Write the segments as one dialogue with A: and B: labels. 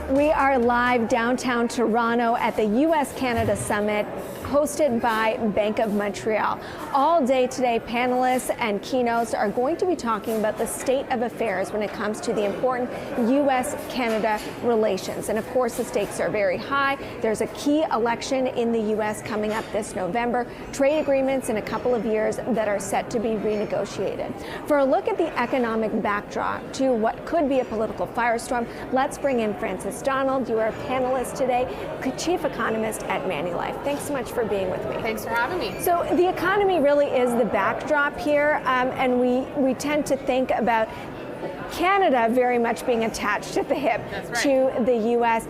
A: We are live downtown Toronto at the U.S.-Canada Summit, hosted by Bank of Montreal. All day today, panelists and keynotes are going to be talking about the state of affairs when it comes to the important U.S.-Canada relations. And of course, the stakes are very high. There's a key election in the U.S. coming up this November, trade agreements in a couple of years that are set to be renegotiated. For a look at the economic backdrop to what could be a political firestorm, let's bring in Francis Donald. You are a panelist today, chief economist at Manulife. Thanks so much for being with me.
B: Thanks for having me.
A: So the economy really is the backdrop here, and we tend to think about Canada very much being attached at the hip to the U.S.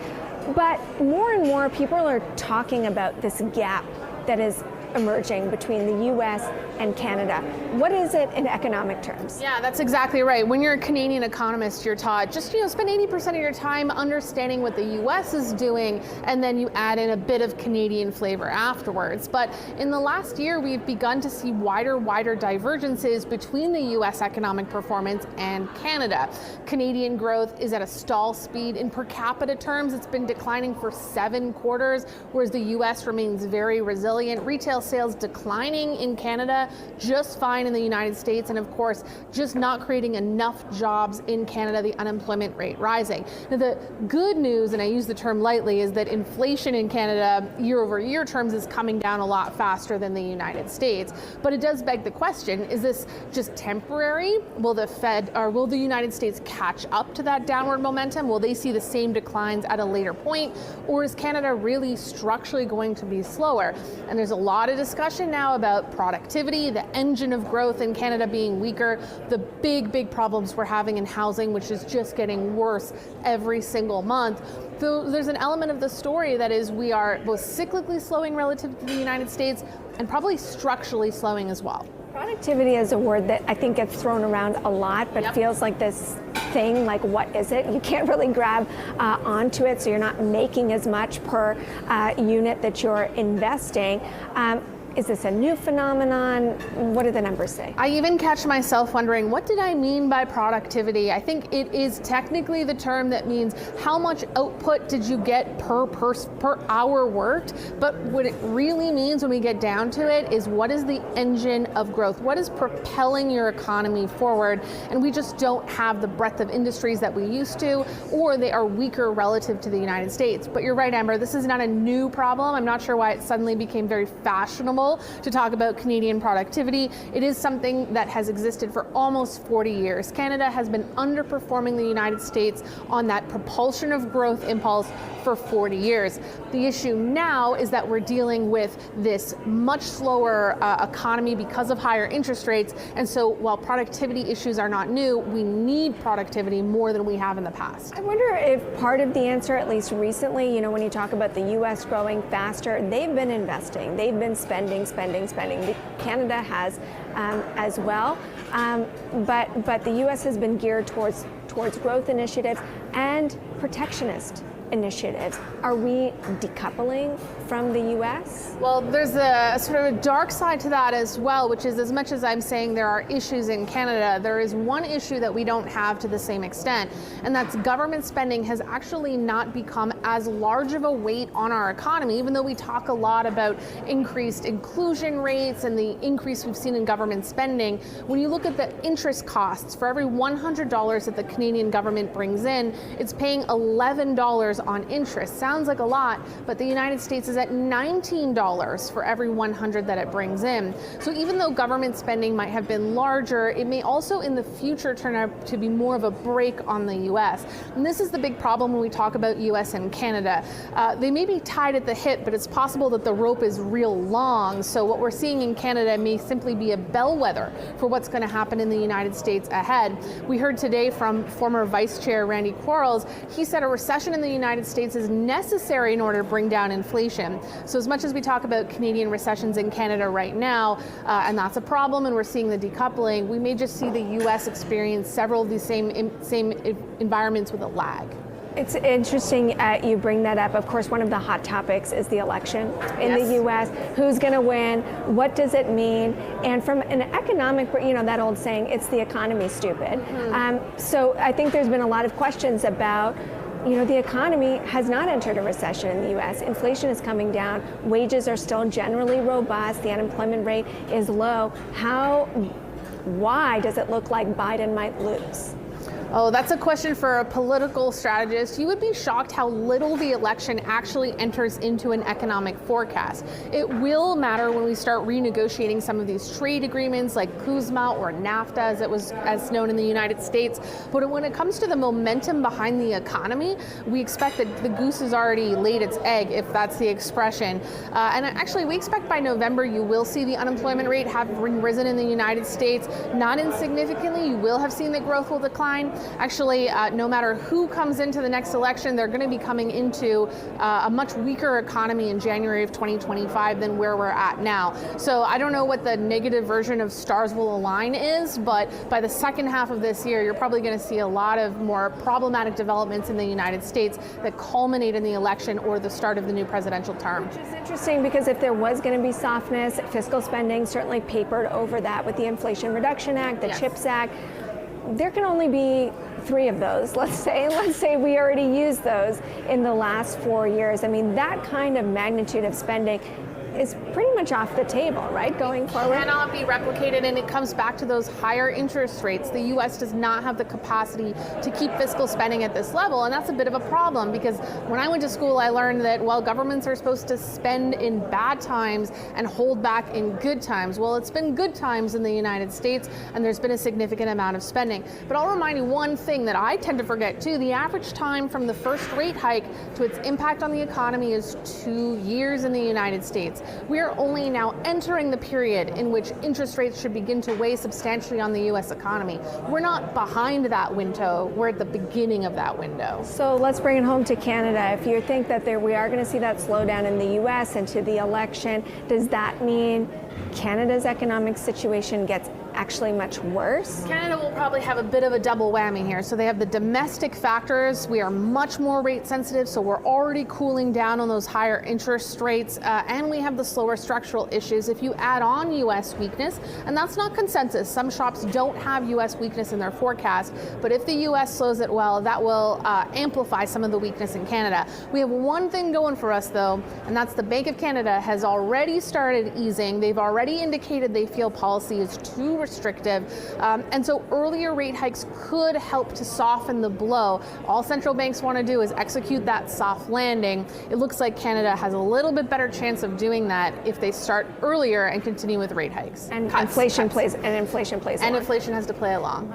A: But more and more people are talking about this gap that is emerging between the U.S. and Canada. What is it in economic terms?
B: Yeah, that's exactly right. When you're a Canadian economist, you're taught just, spend 80% of your time understanding what the U.S. is doing, and then you add in a bit of Canadian flavor afterwards. But in the last year, we've begun to see wider divergences between the U.S. economic performance and Canada. Canadian growth is at a stall speed. In per capita terms, it's been declining for 7 quarters, whereas the U.S. remains very resilient. Retail sales declining in Canada, just fine in the United States, and of course, just not creating enough jobs in Canada, the unemployment rate rising. Now, the good news, and I use the term lightly, is that inflation in Canada year-over-year terms is coming down a lot faster than the United States. But it does beg the question, is this just temporary? Will the Fed, or will the United States catch up to that downward momentum? Will they see the same declines at a later point? Or is Canada really structurally going to be slower? And there's a lot of discussion now about productivity, the engine of growth in Canada being weaker, the big problems we're having in housing, which is just getting worse every single month. So there's an element of the story that is we are both cyclically slowing relative to the United States and probably structurally slowing as well.
A: Productivity is a word that I think gets thrown around a lot, but feels like this thing, like what is it? You can't really grab onto it, so you're not making as much per unit that you're investing. Is this a new phenomenon? What do the numbers say?
B: I even catch myself wondering, what did I mean by productivity? I think it is technically the term that means how much output did you get per hour worked, but what it really means when we get down to it is what is the engine of growth? What is propelling your economy forward? And we just don't have the breadth of industries that we used to, or they are weaker relative to the United States. But you're right, Amber, this is not a new problem. I'm not sure why it suddenly became very fashionable to talk about Canadian productivity. It is something that has existed for almost 40 years. Canada has been underperforming the United States on that propulsion of growth impulse for 40 years. The issue now is that we're dealing with this much slower economy because of higher interest rates. And so while productivity issues are not new, we need productivity more than we have in the past.
A: I wonder if part of the answer, at least recently, when you talk about the U.S. growing faster, they've been investing, they've been spending. Canada has as well, but the U.S. has been geared towards growth initiatives and protectionist initiatives. Are we decoupling from the U.S.?
B: Well, there's a sort of a dark side to that as well, which is as much as I'm saying there are issues in Canada, there is one issue that we don't have to the same extent, and that's government spending has actually not become as large of a weight on our economy, even though we talk a lot about increased inclusion rates and the increase we've seen in government spending. When you look at the interest costs, for every $100 that the Canadian government brings in, it's paying $11 on interest. Sounds like a lot, but the United States is at $19 for every 100 that it brings in. So even though government spending might have been larger, it may also in the future turn out to be more of a brake on the U.S. And this is the big problem when we talk about U.S. and Canada. They may be tied at the hip, but it's possible that the rope is real long. So what we're seeing in Canada may simply be a bellwether for what's going to happen in the United States ahead. We heard today from former Vice Chair Randy Quarles. He said a recession in the United States is necessary in order to bring down inflation. So as much as we talk about Canadian recessions in Canada right now, and that's a problem, and we're seeing the decoupling, we may just see the U.S. experience several of these same environments with a lag.
A: It's interesting you bring that up. Of course, one of the hot topics is the election in the U.S. Who's going to win? What does it mean? And from an economic, that old saying, it's the economy, stupid. So I think there's been a lot of questions about the economy has not entered a recession in the U.S. Inflation is coming down. Wages are still generally robust. The unemployment rate is low. Why does it look like Biden might lose?
B: Oh, that's a question for a political strategist. You would be shocked how little the election actually enters into an economic forecast. It will matter when we start renegotiating some of these trade agreements like CUSMA or NAFTA as known in the United States. But when it comes to the momentum behind the economy, we expect that the goose has already laid its egg, if that's the expression. And actually, we expect by November you will see the unemployment rate have risen in the United States. Not insignificantly, you will have seen that growth will decline. Actually, no matter who comes into the next election, they're going to be coming into a much weaker economy in January of 2025 than where we're at now. So I don't know what the negative version of stars will align is, but by the second half of this year, you're probably going to see a lot of more problematic developments in the United States that culminate in the election or the start of the new presidential term.
A: Which is interesting because if there was going to be softness, fiscal spending certainly papered over that with the Inflation Reduction Act, the CHIPS Act. There can only be 3 of those, let's say we already used those in the last 4 years. I mean, that kind of magnitude of spending is pretty much off the table, right, going forward?
B: It cannot be replicated, and it comes back to those higher interest rates. The U.S. does not have the capacity to keep fiscal spending at this level, and that's a bit of a problem because when I went to school, I learned that, well, governments are supposed to spend in bad times and hold back in good times. Well, it's been good times in the United States, and there's been a significant amount of spending. But I'll remind you one thing that I tend to forget, too. The average time from the first rate hike to its impact on the economy is 2 years in the United States. We are only now entering the period in which interest rates should begin to weigh substantially on the U.S. economy. We're not behind that window, we're at the beginning of that window.
A: So let's bring it home to Canada. If you think that we are going to see that slowdown in the U.S. into the election, does that mean Canada's economic situation gets actually much worse?
B: Canada will probably have a bit of a double whammy here. So they have the domestic factors. We are much more rate sensitive, so we're already cooling down on those higher interest rates, and we have the slower structural issues. If you add on U.S. weakness, and that's not consensus, some shops don't have U.S. weakness in their forecast, but if the U.S. slows it well, that will amplify some of the weakness in Canada. We have one thing going for us, though, and that's the Bank of Canada has already started easing. They've already indicated they feel policy is too restrictive, and so earlier rate hikes could help to soften the blow. All central banks want to do is execute that soft landing. It looks like Canada has a little bit better chance of doing that if they start earlier and continue with rate hikes.
A: And inflation plays
B: and inflation has to play along.